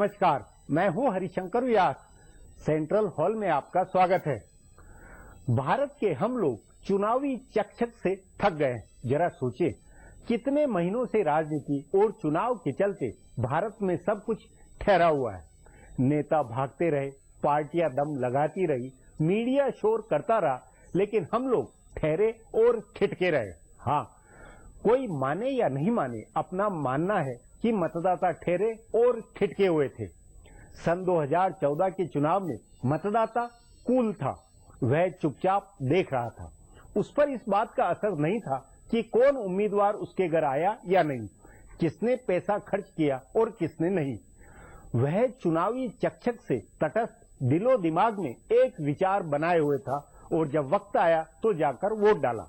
नमस्कार, मैं हूं हरिशंकर व्यास। सेंट्रल हॉल में आपका स्वागत है। भारत के हम लोग चुनावी चकचक से थक गए। जरा सोचें, कितने महीनों से राजनीति और चुनाव के चलते भारत में सब कुछ ठहरा हुआ है। नेता भागते रहे, पार्टियां दम लगाती रही, मीडिया शोर करता रहा, लेकिन हम लोग ठहरे और ठिठके रहे। हाँ, कोई माने या नहीं माने, अपना मानना है कि मतदाता ठहरे और ठिठके हुए थे। सन 2014 के चुनाव में मतदाता कूल था, वह चुपचाप देख रहा था। उस पर इस बात का असर नहीं था कि कौन उम्मीदवार उसके घर आया या नहीं, किसने पैसा खर्च किया और किसने नहीं। वह चुनावी चकचक से तटस्थ दिलो दिमाग में एक विचार बनाए हुए था और जब वक्त आया तो जाकर वोट डाला।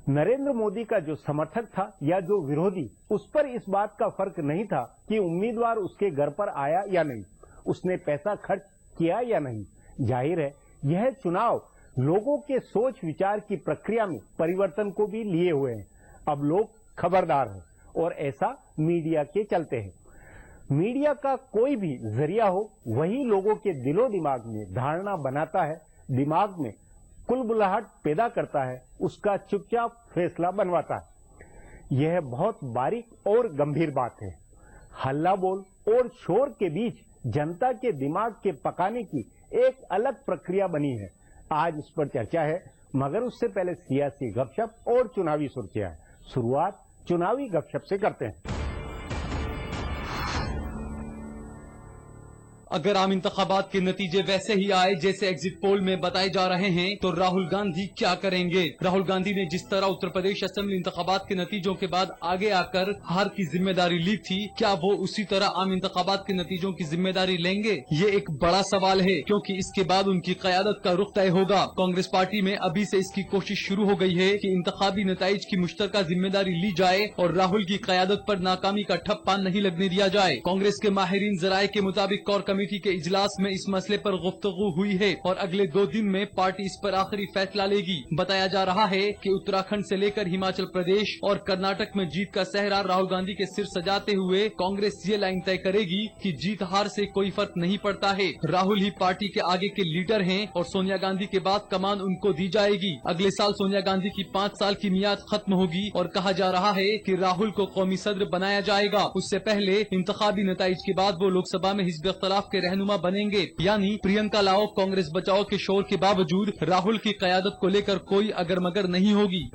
नरेंद्र मोदी का जो समर्थक था या जो विरोधी, उस पर इस बात का फर्क नहीं था कि उम्मीदवार उसके घर पर आया या नहीं, उसने पैसा खर्च किया या नहीं। जाहिर है, यह चुनाव लोगों के सोच विचार की प्रक्रिया में परिवर्तन को भी लिए हुए हैं। अब लोग खबरदार हैं और ऐसा मीडिया के चलते हैं। मीडिया का कोई भी जरिया हो, वही लोगों के दिलो दिमाग में धारणा बनाता है, दिमाग में कुलबुलाहट पैदा करता है, उसका चुपचाप फैसला बनवाता है। यह बहुत बारीक और गंभीर बात है। हल्ला बोल और शोर के बीच जनता के दिमाग के पकाने की एक अलग प्रक्रिया बनी है। आज इस पर चर्चा है, मगर उससे पहले सियासी गपशप और चुनावी सुर्खियां। शुरुआत चुनावी गपशप से करते हैं। अगर आम इंतखाबात के नतीजे वैसे ही आए जैसे एग्जिट पोल में बताए जा रहे हैं तो राहुल गांधी क्या करेंगे? राहुल गांधी ने जिस तरह उत्तर प्रदेश असेंबली इंतखाबात के नतीजों के बाद आगे आकर हार की जिम्मेदारी ली थी, क्या वो उसी तरह आम इंतखाबात के नतीजों की जिम्मेदारी लेंगे? ये एक बड़ा सवाल है, क्योंकि इसके बाद उनकी क़यादत का रुख तय होगा। कांग्रेस पार्टी में अभी से इसकी कोशिश शुरू हो गई है कि इंतखाबी नताइज की मुश्तरका जिम्मेदारी ली जाए और राहुल की क़यादत पर नाकामी का ठप्पा नहीं लगने दिया जाए। कांग्रेस के माहिरीन ज़राए के मुताबिक कोर कमेटी के इजलास में इस मसले पर गुफ्तगू हुई है और अगले 2 दिन में पार्टी इस पर आखिरी फैसला लेगी। बताया जा रहा है कि उत्तराखंड से लेकर हिमाचल प्रदेश और कर्नाटक में जीत का सहरा राहुल गांधी के सिर सजाते हुए कांग्रेस ये लाइन तय करेगी कि जीत हार से कोई फर्क नहीं पड़ता है, राहुल ही पार्टी के आगे के लीडर हैं और सोनिया गांधी के बाद कमान उनको दी जाएगी। अगले साल सोनिया गांधी की 5 साल की मियाद खत्म होगी और कहा जा रहा है कि राहुल को कौमी सदर बनाया जाएगा। उससे पहले इंतखाबी नताइज के बाद वो लोकसभा में हिज़्ब इख्तिलाफ के रहनुमा बनेंगे, यानी प्रियंका लाओ कांग्रेस बचाओ के शोर के बावजूद राहुल की क़यादत को लेकर कोई अगर मगर नहीं होगी।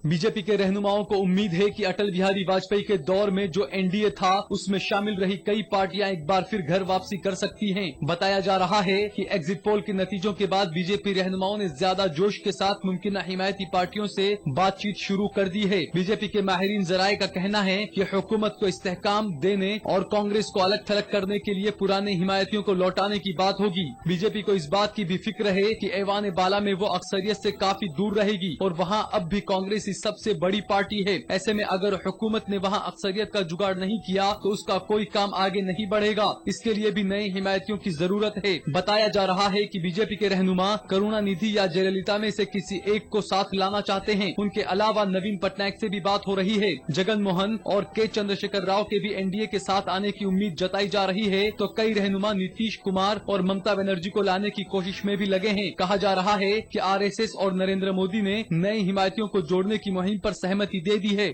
बीजेपी के रहनुमाओं को उम्मीद है कि अटल बिहारी वाजपेयी के दौर में जो एनडीए था, उसमें शामिल रही कई पार्टियां एक बार फिर घर वापसी कर सकती हैं। बताया जा रहा है कि एग्जिट पोल के नतीजों के बाद बीजेपी रहनुमाओं ने ज्यादा जोश के साथ मुमकिन हिमायती पार्टियों से बातचीत शुरू कर दी है। बीजेपी के माहिरीन ज़राए का कहना है कि हुकूमत को इस्तेहकाम देने और कांग्रेस को अलग थलग करने के लिए पुराने हिमायतियों को लौटाने की बात होगी। बीजेपी को इस बात की भी फिक्र है कि ऐवान बाला में वो अक्सरियत से काफी दूर रहेगी और वहाँ अब भी कांग्रेस सबसे बड़ी पार्टी है। ऐसे में अगर हुकूमत ने वहां अक्सरियत का जुगाड़ नहीं किया तो उसका कोई काम आगे नहीं बढ़ेगा। इसके लिए भी नए हिमायतियों की जरूरत है। बताया जा रहा है कि बीजेपी के रहनुमा करुणानिधि या जयललिता में से किसी एक को साथ लाना चाहते हैं। उनके अलावा नवीन पटनायक से भी बात हो रही है। जगन मोहन और के चंद्रशेखर राव के भी एनडीए के साथ आने की उम्मीद जताई जा रही है, तो कई रहनुमा नीतीश कुमार और ममता बनर्जी को लाने की कोशिश में भी लगे हैं। कहा जा रहा है कि आरएसएस और नरेंद्र मोदी ने नए हिमायतियों को जोड़ने की मुहिम पर सहमति दे दी है।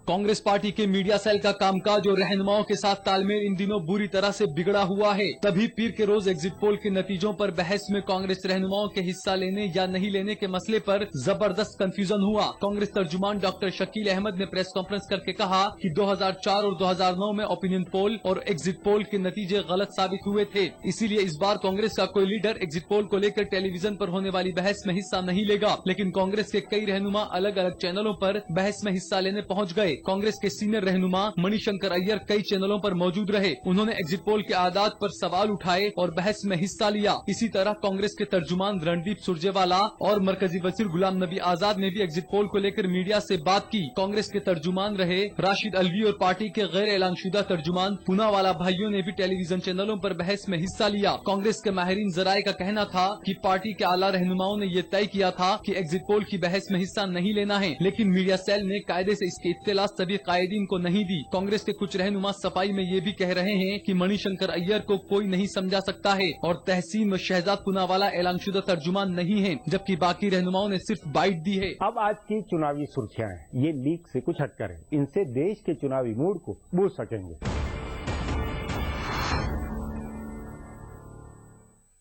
कांग्रेस पार्टी के मीडिया सेल का कामकाज और रहनुमाओं के साथ तालमेल इन दिनों बुरी तरह से बिगड़ा हुआ है। तभी पीर के रोज एग्जिट पोल के नतीजों पर बहस में कांग्रेस रहनुमाओं के हिस्सा लेने या नहीं लेने के मसले पर जबरदस्त कंफ्यूजन हुआ। कांग्रेस तर्जुमान डॉक्टर शकील अहमद ने प्रेस कॉन्फ्रेंस करके कहा कि 2004 और 2009 में ओपिनियन पोल और एग्जिट पोल के नतीजे गलत साबित हुए थे, इसीलिए इस बार कांग्रेस का कोई लीडर एग्जिट पोल को लेकर टेलीविजन पर होने वाली बहस में हिस्सा नहीं लेगा। लेकिन कांग्रेस के कई रहनुमा अलग अलग चैनलों पर बहस में हिस्सा लेने पहुँच गए। गए। कांग्रेस के सीनियर रहनुमा मणिशंकर अय्यर कई चैनलों पर मौजूद रहे। उन्होंने एग्जिट पोल के आदात पर सवाल उठाए और बहस में हिस्सा लिया। इसी तरह कांग्रेस के तर्जुमान रणदीप सुरजेवाला और मरकजी वजीर गुलाम नबी आजाद ने भी एग्जिट पोल को लेकर मीडिया से बात की। कांग्रेस के तर्जुमान रहे राशिद अलवी और पार्टी के गैर ऐलानशुदा तर्जुमान पूनावाला भाइयों ने भी टेलीविजन चैनलों पर बहस में हिस्सा लिया। कांग्रेस के माहिरीन जराये का कहना था कि पार्टी के आला रहनुमाओं ने ये तय किया था कि एग्जिट पोल की बहस में हिस्सा नहीं लेना है, लेकिन मीडिया सेल ने कायदे से इसकी इत्तला सभी कायदीन को नहीं दी। कांग्रेस के कुछ रहनुमा सफाई में ये भी कह रहे हैं कि मणिशंकर अय्यर को कोई नहीं समझा सकता है और तहसीन व शहजाद पूनावाला ऐलानशुदा तर्जुमान नहीं है, जबकि बाकी रहनुमाओं ने सिर्फ बाइट दी है। अब आज की चुनावी सुर्खियां हैं, ये लीक से कुछ हटकर है। इनसे देश के चुनावी मूड को बूझ सकेंगे।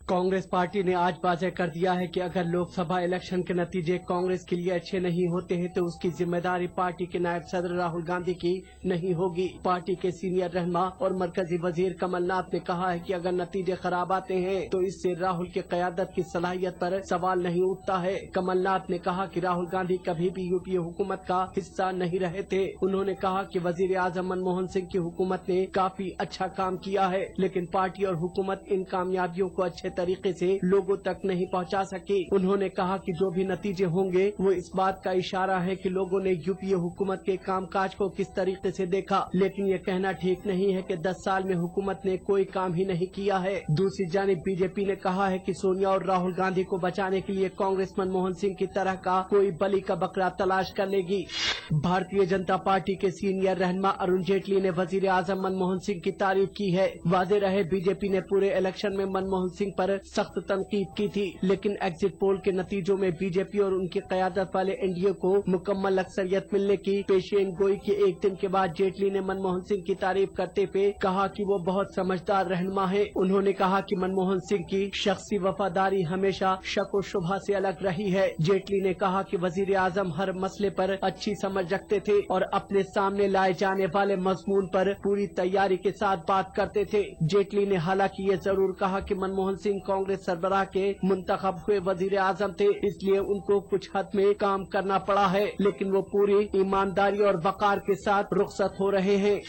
कांग्रेस पार्टी ने आज वाज़ेह कर दिया है कि अगर लोकसभा इलेक्शन के नतीजे कांग्रेस के लिए अच्छे नहीं होते हैं तो उसकी जिम्मेदारी पार्टी के नायब सदर राहुल गांधी की नहीं होगी। पार्टी के सीनियर रहनुमा और मरकजी वजीर कमलनाथ ने कहा है कि अगर नतीजे खराब आते हैं तो इससे राहुल की क़यादत की सलाहियत पर सवाल नहीं उठता है। कमलनाथ ने कहा कि राहुल गांधी कभी भी यूपीए हुकूमत का हिस्सा नहीं रहे थे। उन्होंने कहा कि वजीर आजम मनमोहन सिंह की हुकूमत ने काफी अच्छा काम किया है, लेकिन पार्टी और हुकूमत इन कामयाबियों को अच्छे तरीके से लोगों तक नहीं पहुंचा सकी। उन्होंने कहा कि जो भी नतीजे होंगे वो इस बात का इशारा है कि लोगों ने यूपीए हुकूमत के कामकाज को किस तरीके से देखा, लेकिन ये कहना ठीक नहीं है कि 10 साल में हुकूमत ने कोई काम ही नहीं किया है। दूसरी जानिब बीजेपी ने कहा है कि सोनिया और राहुल गांधी को बचाने के लिए कांग्रेस मनमोहन सिंह की तरह का कोई बलि का बकरा तलाश कर लेगी। भारतीय जनता पार्टी के सीनियर रहनुमा अरुण जेटली ने वजीर आजम मनमोहन सिंह की तारीफ की है। वाज़ेह रहे बीजेपी ने पूरे इलेक्शन में मनमोहन सिंह पर सख्त तनकीद की थी, लेकिन एग्जिट पोल के नतीजों में बीजेपी और उनकी क़यादत वाले एनडीए को मुकम्मल अक्सरियत मिलने की पेशेन गोई के एक दिन के बाद जेटली ने मनमोहन सिंह की तारीफ करते हुए कहा कि वो बहुत समझदार रहनुमा है। उन्होंने कहा कि मनमोहन सिंह की शख्सी वफादारी हमेशा शक व शुबहा से अलग रही है। जेटली ने कहा कि वजीर आजम हर मसले पर अच्छी समझ रखते थे और अपने सामने लाए जाने वाले मजमून पर पूरी तैयारी के साथ बात करते थे। जेटली ने हालांकि ये जरूर कहा कि मनमोहन सिंह कांग्रेस सरबराह के मुंतखब हुए वजीर आजम थे, इसलिए उनको कुछ हद में काम करना पड़ा है, लेकिन वो पूरी ईमानदारी और वकार के साथ रुखसत हो रहे हैं।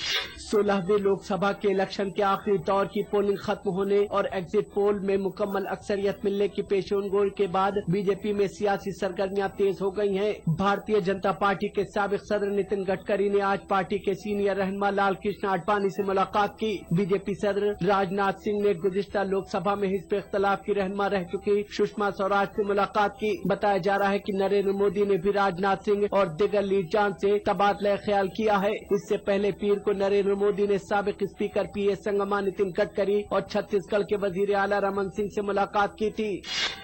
16वीं लोकसभा के इलेक्शन के आखिरी दौर की पोलिंग खत्म होने और एग्जिट पोल में मुकम्मल अक्सरियत मिलने की पेशेनगोई के बाद बीजेपी में सियासी सरगर्मियां तेज हो गई हैं। भारतीय जनता पार्टी के साबिक सदर नितिन गडकरी ने आज पार्टी के सीनियर रहनुमा लाल कृष्ण आडवाणी से मुलाकात की। बीजेपी सदर राजनाथ सिंह ने गुज़िश्ता लोकसभा में हिज़्ब इख्तिलाफ की रहनुमा रह चुकी सुषमा स्वराज से मुलाकात की। बताया जा रहा है कि नरेंद्र मोदी ने भी राजनाथ सिंह और दिगर लीडरान से तबादला ख्याल किया है। इससे पहले पीर को नरेंद्र मोदी ने साबिक स्पीकर पीए संगमा नितिन गडकरी और छत्तीसगढ़ के वजीर आला रमन सिंह से मुलाकात की थी।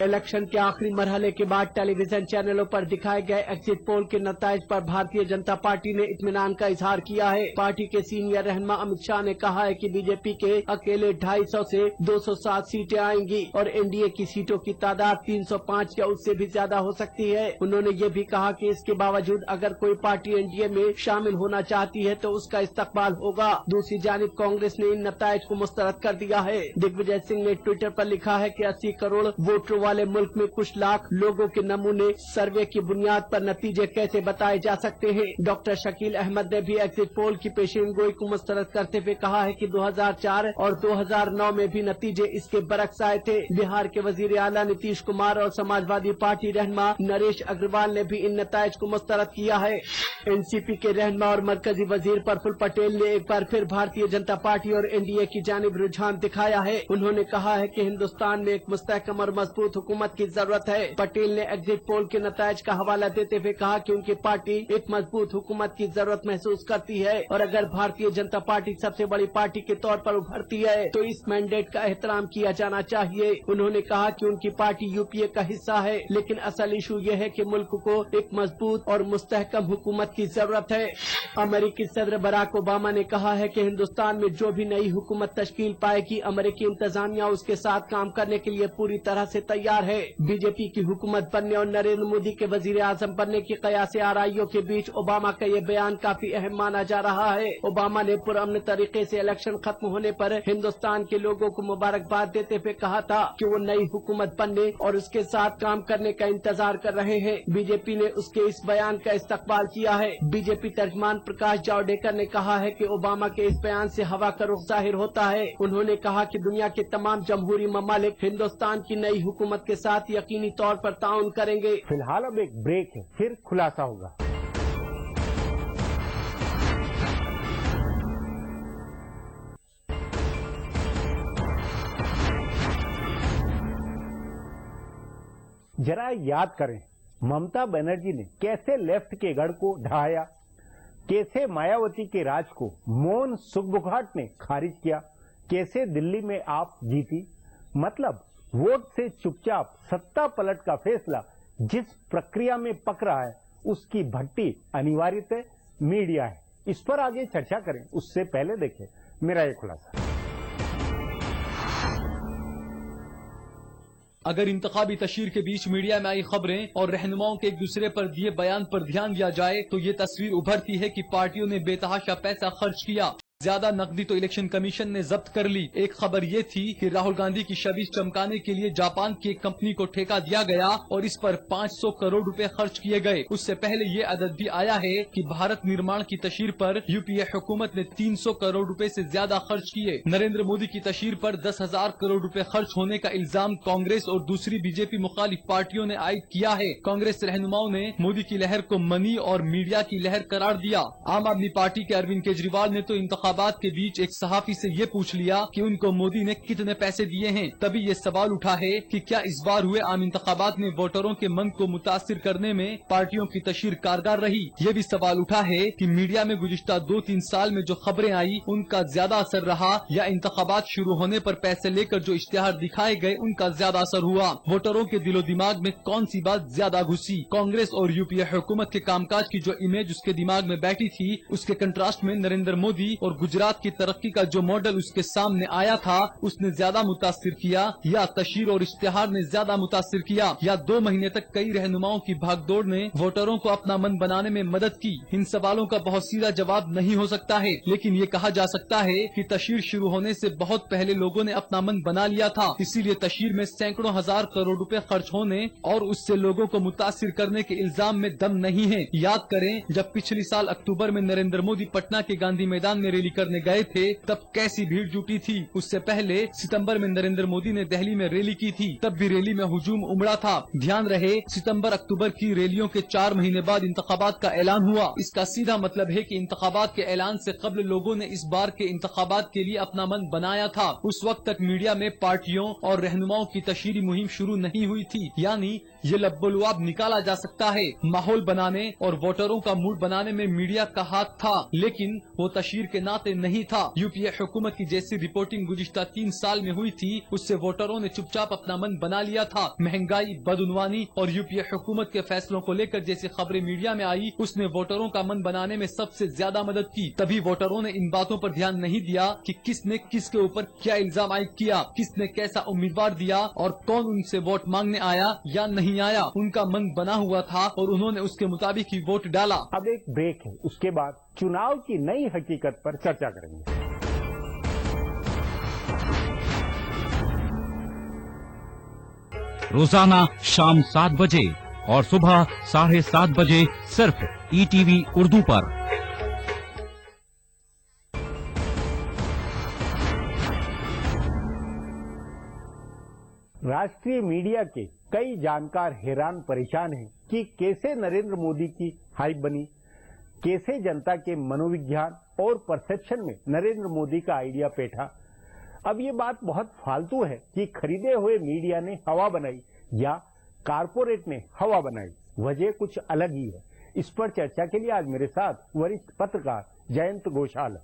इलेक्शन के आखिरी मरहले के बाद टेलीविजन चैनलों पर दिखाए गए एग्जिट पोल के नताइज पर भारतीय जनता पार्टी ने इत्मीनान का इजहार किया है। पार्टी के सीनियर रहनुमा अमित शाह ने कहा है कि बीजेपी के अकेले 250 से 207 सीटें आएंगी और एनडीए की सीटों की तादाद 305 या उससे भी ज्यादा हो सकती है। उन्होंने ये भी कहा कि इसके बावजूद अगर कोई पार्टी एनडीए में शामिल होना चाहती है तो उसका इस्तकबाल होगा। दूसरी जानिब कांग्रेस ने इन नताइज को मुस्तरद कर दिया है। दिग्विजय सिंह ने ट्विटर पर लिखा है कि 80 करोड़ वोटरों वाले मुल्क में कुछ लाख लोगों के नमूने सर्वे की बुनियाद पर नतीजे कैसे बताए जा सकते हैं। डॉक्टर शकील अहमद ने भी एग्जिट पोल की पेशेनगोई को मुस्तरद करते हुए कहा है कि 2004 और 2009 में भी नतीजे इसके बरक्स आए थे। बिहार के वजीर आला नीतीश कुमार और समाजवादी पार्टी रहनुमा नरेश अग्रवाल ने भी इन नताइज को मुस्तरद किया है। एनसीपी के रहनुमा और मरकजी वजीर प्रफुल्ल पटेल ने एक बार फिर भारतीय जनता पार्टी और एनडीए की जानिब रुझान दिखाया है। उन्होंने कहा है कि हिंदुस्तान में एक मुस्तहकम और मजबूत हुकूमत की जरूरत है। पटेल ने एग्जिट पोल के नताइज का हवाला देते हुए कहा कि उनकी पार्टी एक मजबूत हुकूमत की जरूरत महसूस करती है और अगर भारतीय जनता पार्टी सबसे बड़ी पार्टी के तौर पर उभरती है तो इस मैंडेट का एहतराम किया जाना चाहिए। उन्होंने कहा कि उनकी पार्टी यूपीए का हिस्सा है, लेकिन असल इशू ये है कि मुल्क को एक मजबूत और मुस्तहकम हुकूमत की जरूरत है। अमेरिकी सदर बराक ओबामा ने कहा है कि हिंदुस्तान में जो भी नई हुकूमत तश्कील पाएगी, अमेरिकी इंतजामिया उसके साथ काम करने के लिए पूरी तरह से तैयार तैयार है। बीजेपी की हुकूमत बनने और नरेंद्र मोदी के वजीर आजम बनने की कयास आराइयों के बीच ओबामा का ये बयान काफी अहम माना जा रहा है। ओबामा ने पुरअमन तरीके से इलेक्शन खत्म होने पर हिंदुस्तान के लोगों को मुबारकबाद देते हुए कहा था कि वो नई हुकूमत बनने और उसके साथ काम करने का इंतजार कर रहे हैं। बीजेपी ने उसके इस बयान का इस्तकबाल किया है। बीजेपी तर्जमान प्रकाश जावड़ेकर ने कहा है कि ओबामा के इस बयान से हवा का रुख जाहिर होता है। उन्होंने कहा कि दुनिया के तमाम जमहूरी ममालिक हिंदुस्तान की नई हुकूमत के साथ यकीनी तौर पर ताउन करेंगे। फिलहाल अब एक ब्रेक है, फिर खुलासा होगा। जरा याद करें, ममता बनर्जी ने कैसे लेफ्ट के गढ़ को ढहाया, कैसे मायावती के राज को मौन सुखबुघाट ने खारिज किया, कैसे दिल्ली में आप जीती। मतलब वोट से चुपचाप सत्ता पलट का फैसला जिस प्रक्रिया में पक रहा है उसकी भट्टी अनिवार्यतः मीडिया है। इस पर आगे चर्चा करें उससे पहले देखें मेरा ये खुलासा। अगर इंतखाबी तशहीर के बीच मीडिया में आई खबरें और रहनुमाओं के एक दूसरे पर दिए बयान पर ध्यान दिया जाए तो ये तस्वीर उभरती है कि पार्टियों ने बेतहाशा पैसा खर्च किया। ज्यादा नकदी तो इलेक्शन कमीशन ने जब्त कर ली। एक खबर ये थी कि राहुल गांधी की छवि चमकाने के लिए जापान की एक कंपनी को ठेका दिया गया और इस पर 500 करोड़ रुपए खर्च किए गए। उससे पहले ये अदद भी आया है कि भारत निर्माण की तशहीर पर यूपीए हुकूमत ने 300 करोड़ रुपए से ज्यादा खर्च किए। नरेंद्र मोदी की तशहीर पर 10,000 करोड़ रुपए खर्च होने का इल्जाम कांग्रेस और दूसरी बीजेपी मुखालिफ पार्टियों ने आयद किया है। कांग्रेस रहनुमाओं ने मोदी की लहर को मनी और मीडिया की लहर करार दिया। आम आदमी पार्टी के अरविंद केजरीवाल ने तो इंतखाबात के बीच एक सहाफी से ये पूछ लिया कि उनको मोदी ने कितने पैसे दिए हैं। तभी ये सवाल उठा है कि क्या इस बार हुए आम इंतखाबात में वोटरों के मन को मुतासिर करने में पार्टियों की तशहीर कारगर रही। ये भी सवाल उठा है कि मीडिया में गुज़िश्ता 2-3 साल में जो खबरें आई उनका ज्यादा असर रहा या इंतखाबात शुरू होने पर पैसे लेकर जो इश्तिहार दिखाए गए उनका ज्यादा असर हुआ। वोटरों के दिलो दिमाग में कौन सी बात ज्यादा घुसी। कांग्रेस और यूपीए हुकूमत के कामकाज की जो इमेज उसके दिमाग में बैठी थी उसके कंट्रास्ट में नरेंद्र मोदी और गुजरात की तरक्की का जो मॉडल उसके सामने आया था उसने ज्यादा मुतासिर किया या तशहीर और इश्तिहार ने ज्यादा मुतासिर किया या 2 महीने तक कई रहनुमाओं की भागदौड़ ने वोटरों को अपना मन बनाने में मदद की। इन सवालों का बहुत सीधा जवाब नहीं हो सकता है, लेकिन ये कहा जा सकता है कि तशहीर शुरू होने से बहुत पहले लोगों ने अपना मन बना लिया था। इसीलिए तशहीर में सैकड़ों हजार करोड़ रुपए खर्च होने और उससे लोगों को मुतासिर करने के इल्जाम में दम नहीं है। याद करें जब पिछले साल अक्टूबर में नरेंद्र मोदी पटना के गांधी मैदान में रैली करने गए थे तब कैसी भीड़ जुटी थी। उससे पहले सितंबर में नरेंद्र मोदी ने दिल्ली में रैली की थी, तब भी रैली में हुजूम उमड़ा था। ध्यान रहे सितंबर अक्टूबर की रैलियों के 4 महीने बाद इंतखाबात का ऐलान हुआ। इसका सीधा मतलब है कि इंतखाबात के ऐलान से कबल लोगों ने इस बार के इंतखाबात के लिए अपना मन बनाया था। उस वक्त तक मीडिया में पार्टियों और रहनुमाओं की तशहीरी मुहिम शुरू नहीं हुई थी। यानी ये लब्बोलुआब निकाला जा सकता है। माहौल बनाने और वोटरों का मूड बनाने में मीडिया का हाथ था, लेकिन वो तशहीर के नाते नहीं था। यूपीए हुकूमत की जैसी रिपोर्टिंग गुज़िश्ता 3 साल में हुई थी उससे वोटरों ने चुपचाप अपना मन बना लिया था। महंगाई, बदउनवानी और यूपीए हुकूमत के फैसलों को लेकर जैसी खबरें मीडिया में आई उसने वोटरों का मन बनाने में सबसे ज्यादा मदद की। तभी वोटरों ने इन बातों पर ध्यान नहीं दिया कि किसने किसके ऊपर क्या इल्जाम आयद किया, किसने कैसा उम्मीदवार दिया और कौन उनसे वोट मांगने आया या नहीं आया। उनका मन बना हुआ था और उन्होंने उसके मुताबिक ही वोट डाला। अब एक ब्रेक है, उसके बाद चुनाव की नई हकीकत पर चर्चा करेंगे। रोजाना शाम 7 बजे और सुबह 7:30 बजे सिर्फ ईटीवी उर्दू पर। राष्ट्रीय मीडिया के कई जानकार हैरान परेशान हैं कि कैसे नरेंद्र मोदी की हाइप बनी, कैसे जनता के मनोविज्ञान और परसेप्शन में नरेंद्र मोदी का आइडिया बैठा। अब ये बात बहुत फालतू है कि खरीदे हुए मीडिया ने हवा बनाई या कारपोरेट ने हवा बनाई। वजह कुछ अलग ही है। इस पर चर्चा के लिए आज मेरे साथ वरिष्ठ पत्रकार जयंत घोषाल।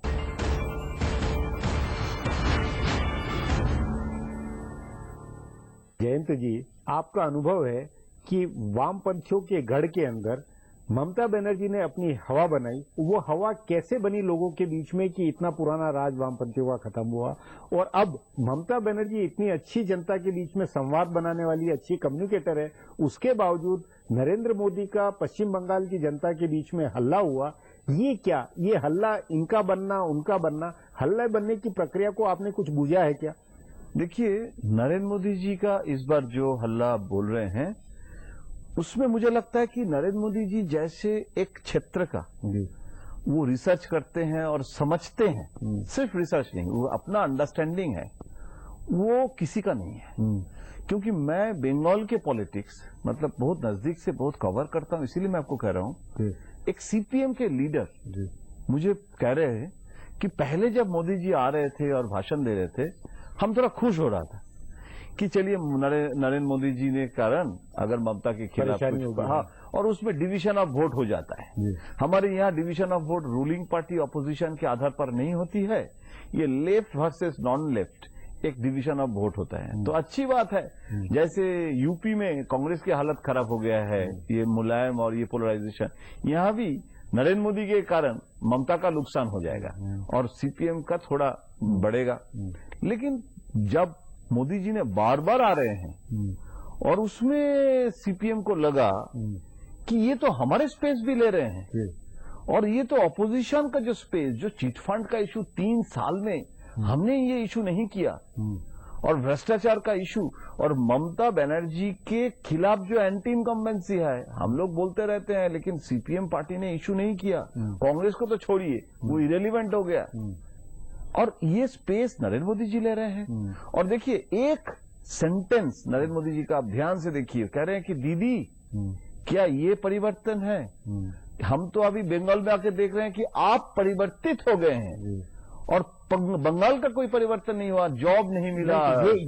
जयंत जी, आपका अनुभव है कि वामपंथियों के गढ़ के अंदर ममता बनर्जी ने अपनी हवा बनाई, वो हवा कैसे बनी लोगों के बीच में कि इतना पुराना राज वामपंथियों का खत्म हुआ और अब ममता बनर्जी इतनी अच्छी जनता के बीच में संवाद बनाने वाली अच्छी कम्युनिकेटर है, उसके बावजूद नरेंद्र मोदी का पश्चिम बंगाल की जनता के बीच में हल्ला हुआ। ये क्या, ये हल्ला इनका बनना उनका बनना, हल्ला बनने की प्रक्रिया को आपने कुछ बूझा है क्या? देखिए, नरेंद्र मोदी जी का इस बार जो हल्ला बोल रहे हैं उसमें मुझे लगता है कि नरेंद्र मोदी जी जैसे एक क्षेत्र का वो रिसर्च करते हैं और समझते हैं, सिर्फ रिसर्च नहीं, वो अपना अंडरस्टैंडिंग है, वो किसी का नहीं है। क्योंकि मैं बंगाल के पॉलिटिक्स मतलब बहुत नजदीक से बहुत कवर करता हूं, इसीलिए मैं आपको कह रहा हूं। एक सीपीएम के लीडर मुझे कह रहे हैं कि पहले जब मोदी जी आ रहे थे और भाषण दे रहे थे, हम थोड़ा खुश हो रहा था कि चलिए नरेंद्र मोदी जी ने कारण अगर ममता के खिलाफ कुछ, हाँ, और उसमें डिवीजन ऑफ वोट हो जाता है। हमारे यहाँ division of vote ruling party opposition के आधार पर नहीं होती है, ये लेफ्ट वर्सेस नॉन लेफ्ट एक डिवीजन ऑफ वोट होता है, तो अच्छी बात है। जैसे यूपी में कांग्रेस की हालत खराब हो गया है, ये मुलायम और ये पोलराइजेशन, यहाँ भी नरेंद्र मोदी के कारण ममता का नुकसान हो जाएगा और सीपीएम का थोड़ा बढ़ेगा। लेकिन जब मोदी जी ने बार बार आ रहे हैं और उसमें सीपीएम को लगा कि ये तो हमारे स्पेस भी ले रहे हैं और ये तो ऑपोजिशन का जो स्पेस, जो चिट फंड का इशू 3 साल में हमने ये इशू नहीं किया और भ्रष्टाचार का इशू और ममता बनर्जी के खिलाफ जो एंटी इनकम्बेंसी है, हम लोग बोलते रहते हैं लेकिन सीपीएम पार्टी ने इशू नहीं किया। कांग्रेस को तो छोड़िए, वो इरेलीवेंट हो गया और ये स्पेस नरेंद्र मोदी जी ले रहे हैं। और देखिए, एक सेंटेंस नरेंद्र मोदी जी का आप ध्यान से देखिए, कह रहे हैं कि दीदी क्या ये परिवर्तन है? हम तो अभी बंगाल में आके देख रहे हैं कि आप परिवर्तित हो गए हैं और बंगाल का कोई परिवर्तन नहीं हुआ, जॉब नहीं मिला,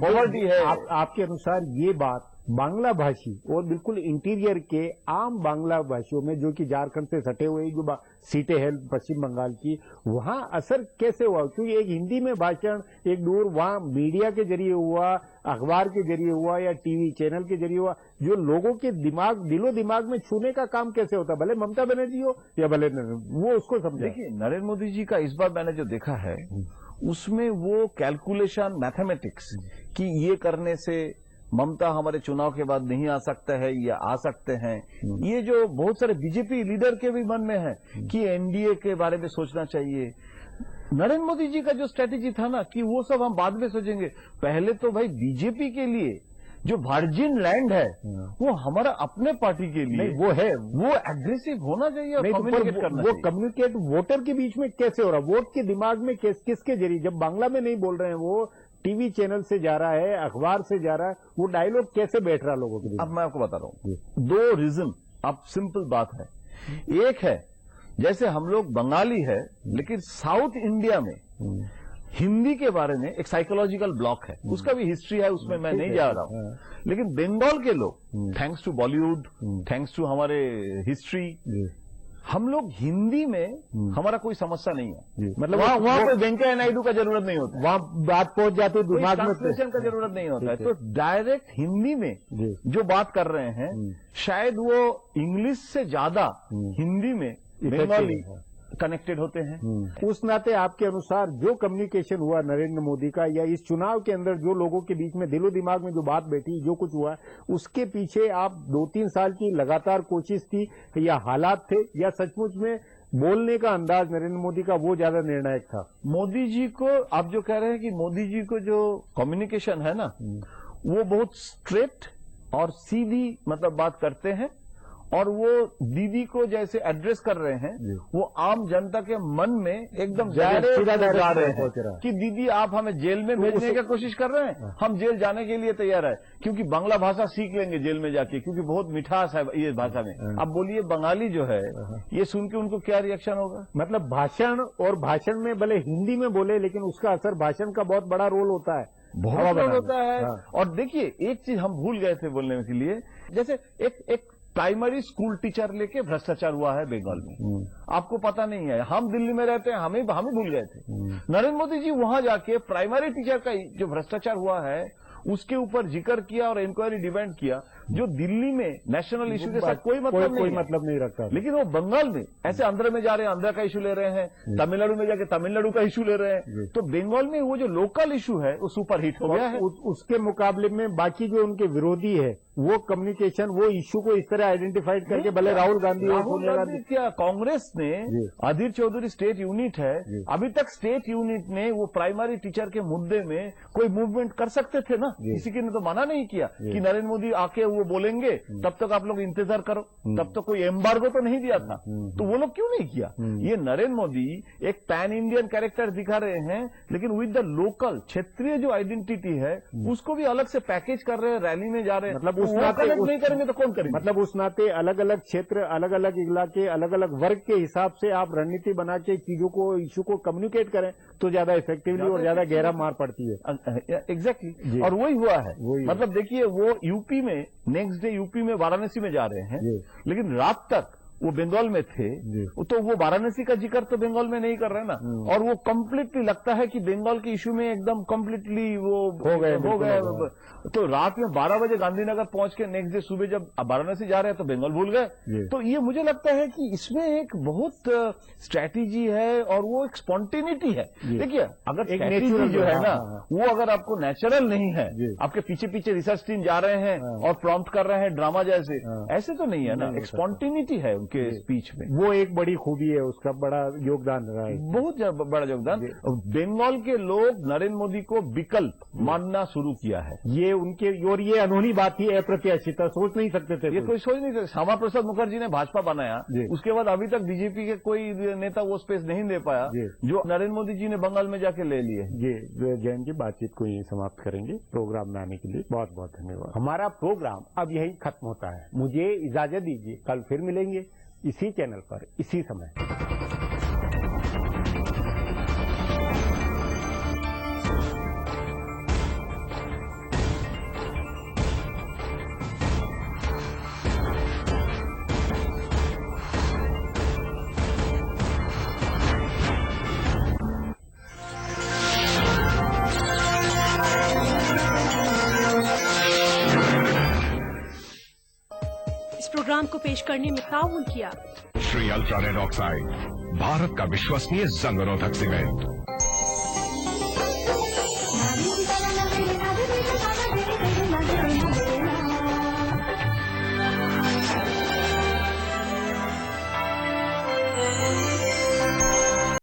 पॉवर्टी है। आपके अनुसार ये बात बांग्ला भाषी और बिल्कुल इंटीरियर के आम बांग्ला भाषियों में, जो कि झारखंड से सटे हुए जो सीटें हैं पश्चिम बंगाल की, वहां असर कैसे हुआ? क्योंकि एक हिंदी में भाषण एक दूर, वहां मीडिया के जरिए हुआ, अखबार के जरिए हुआ या टीवी चैनल के जरिए हुआ, जो लोगों के दिमाग, दिलो दिमाग में छूने का काम कैसे होता, भले ममता बनर्जी हो या भले वो उसको समझे। देखिए, नरेंद्र मोदी जी का इस बार मैंने जो देखा है उसमें वो कैलकुलेशन, मैथमेटिक्स कि ये करने से ममता हमारे चुनाव के बाद नहीं आ सकता है या आ सकते हैं, ये जो बहुत सारे बीजेपी लीडर के भी मन में है कि एनडीए के बारे में सोचना चाहिए। नरेंद्र मोदी जी का जो स्ट्रेटेजी था ना कि वो सब हम बाद में सोचेंगे, पहले तो भाई बीजेपी के लिए जो वर्जिन लैंड है वो हमारा अपने पार्टी के लिए वो है, वो एग्रेसिव होना चाहिए और तो कम्युनिकेट करना वो चाहिए। कम्युनिकेट वोटर के बीच में कैसे हो रहा, वोट के दिमाग में किसके जरिए, जब बांग्ला में नहीं बोल रहे हैं, वो टीवी चैनल से जा रहा है, अखबार से जा रहा है, वो डायलॉग कैसे बैठ रहा लोगों के बीच? अब मैं आपको बता रहा हूं, 2 रीजन। अब सिंपल बात है, एक है जैसे हम लोग बंगाली है लेकिन साउथ इंडिया में हिंदी के बारे में एक साइकोलॉजिकल ब्लॉक है, उसका भी हिस्ट्री है, उसमें मैं नहीं जा रहा हूं। लेकिन बंगाल के लोग, thanks to Bollywood, thanks to हमारे हिस्ट्री, हम लोग हिंदी में हमारा कोई समस्या नहीं है। मतलब वहां पे वेंकैया नायडू का जरूरत नहीं होता, वहां बात पहुंच जाती है दिमाग में, ट्रांसलेशन का जरूरत नहीं होता है, तो डायरेक्ट हिंदी में जो बात कर रहे हैं शायद वो इंग्लिश से ज्यादा हिंदी में बंगाली कनेक्टेड होते हैं। उस नाते आपके अनुसार जो कम्युनिकेशन हुआ नरेंद्र मोदी का, या इस चुनाव के अंदर जो लोगों के बीच में दिलो दिमाग में जो बात बैठी, जो कुछ हुआ, उसके पीछे आप 2-3 साल की लगातार कोशिश थी या हालात थे, या सचमुच में बोलने का अंदाज नरेंद्र मोदी का वो ज्यादा निर्णायक था? मोदी जी को आप जो कह रहे हैं कि मोदी जी को जो कम्युनिकेशन है ना, वो बहुत स्ट्रेट और सीधी मतलब बात करते हैं और वो दीदी को जैसे एड्रेस कर रहे हैं, वो आम जनता के मन में एकदम डायरेक्ट जा रहे हैं कि दीदी आप हमें जेल में भेजने की कोशिश कर रहे हैं, हम जेल जाने के लिए तैयार है, क्योंकि बांग्ला भाषा सीख लेंगे जेल में जाके, क्योंकि बहुत मिठास है ये भाषा में। अब बोलिए बंगाली जो है ये सुन के उनको क्या रिएक्शन होगा? मतलब भाषण, और भाषण में भले हिंदी में बोले लेकिन उसका असर भाषण का बहुत बड़ा रोल होता है, बहुत रोल होता है। और देखिए, एक चीज हम भूल गए थे बोलने के लिए, जैसे एक प्राइमरी स्कूल टीचर लेके भ्रष्टाचार हुआ है बंगाल में, आपको पता नहीं है, हम दिल्ली में रहते हैं, हम ही भूल गए थे। नरेंद्र मोदी जी वहां जाके प्राइमरी टीचर का जो भ्रष्टाचार हुआ है उसके ऊपर जिक्र किया और इंक्वायरी डिमांड किया, जो दिल्ली में नेशनल इशू के साथ कोई मतलब नहीं रखता। लेकिन वो बंगाल में ऐसे आंध्र में जा रहे हैं, आंध्र का इशू ले रहे हैं, तमिलनाडु में जाके तमिलनाडु का इशू ले रहे हैं, तो बंगाल में वो जो लोकल इशू है वो सुपर हिट हो गया है। उसके मुकाबले में बाकी जो उनके विरोधी है वो कम्युनिकेशन, वो इशू को इस तरह आइडेंटिफाइड करके भले राहुल गांधी क्या कांग्रेस ने अधीर चौधरी स्टेट यूनिट है, अभी तक स्टेट यूनिट ने वो प्राइमरी टीचर के मुद्दे में कोई मूवमेंट कर सकते थे ना, किसी ने तो मना नहीं किया कि नरेंद्र मोदी आके वो बोलेंगे तब तक आप लोग इंतजार करो, तब तक कोई एम्बार्गो तो नहीं दिया था, तो वो लोग क्यों नहीं किया? ये नरेंद्र मोदी एक पैन इंडियन कैरेक्टर दिखा रहे हैं, लेकिन विद द लोकल क्षेत्रीय जो आइडेंटिटी है उसको भी अलग से पैकेज कर रहे हैं, रैली में जा रहे हैं। मतलब उस नाते नहीं करेंगे तो कौन करेंगे? मतलब उस नाते अलग अलग क्षेत्र, अलग अलग इलाके, अलग अलग वर्ग के हिसाब से आप रणनीति बना के चीजों को, इशू को कम्युनिकेट करें तो ज्यादा इफेक्टिवली और ज्यादा गहरा मार पड़ती है। एग्जैक्टली, और वही हुआ है। मतलब देखिए, वो यूपी में नेक्स्ट डे यूपी में वाराणसी में जा रहे हैं, लेकिन रात तक वो बंगाल में थे, तो वो वाराणसी का जिक्र तो बंगाल में नहीं कर रहे ना, और वो कंप्लीटली लगता है कि बंगाल के इशू में एकदम कंप्लीटली वो हो गए। तो रात में 12 बजे गांधीनगर पहुंच के नेक्स्ट डे सुबह जब वाराणसी जा रहे हैं तो बंगाल भूल गए। तो ये मुझे लगता है कि इसमें एक बहुत स्ट्रैटेजी है और वो एक स्पॉन्टेनिटी है। देखिए, अगर स्ट्रैटेजी जो है ना वो अगर आपको नेचुरल नहीं है, आपके पीछे पीछे रिसर्च टीम जा रहे हैं और प्रॉम्प्ट कर रहे हैं ड्रामा जैसे, ऐसे तो नहीं है ना, एक स्पॉन्टेनिटी है के स्पीच में। वो एक बड़ी खूबी है, उसका बड़ा योगदान रहा है, बहुत बड़ा योगदान। बंगाल के लोग नरेंद्र मोदी को विकल्प मानना शुरू किया है, ये उनके, और ये अनहोनी बात थी, अप्रत्याशित, सोच नहीं सकते थे, ये कोई सोच नहीं सकते। श्यामा प्रसाद मुखर्जी ने भाजपा बनाया, उसके बाद अभी तक बीजेपी के कोई नेता वो स्पेस नहीं दे पाया जो नरेंद्र मोदी जी ने बंगाल में जाके ले लिए। ये जैन की बातचीत को यही समाप्त करेंगे। प्रोग्राम में आने के लिए बहुत बहुत धन्यवाद। हमारा प्रोग्राम अब यही खत्म होता है, मुझे इजाजत दीजिए, कल फिर मिलेंगे इसी चैनल पर, इसी समय। इस प्रोग्राम को पेश करने में ताउन किया Shri ultra red oxide, Bharat का विश्वसनीय जंग रोधक सीमेंट।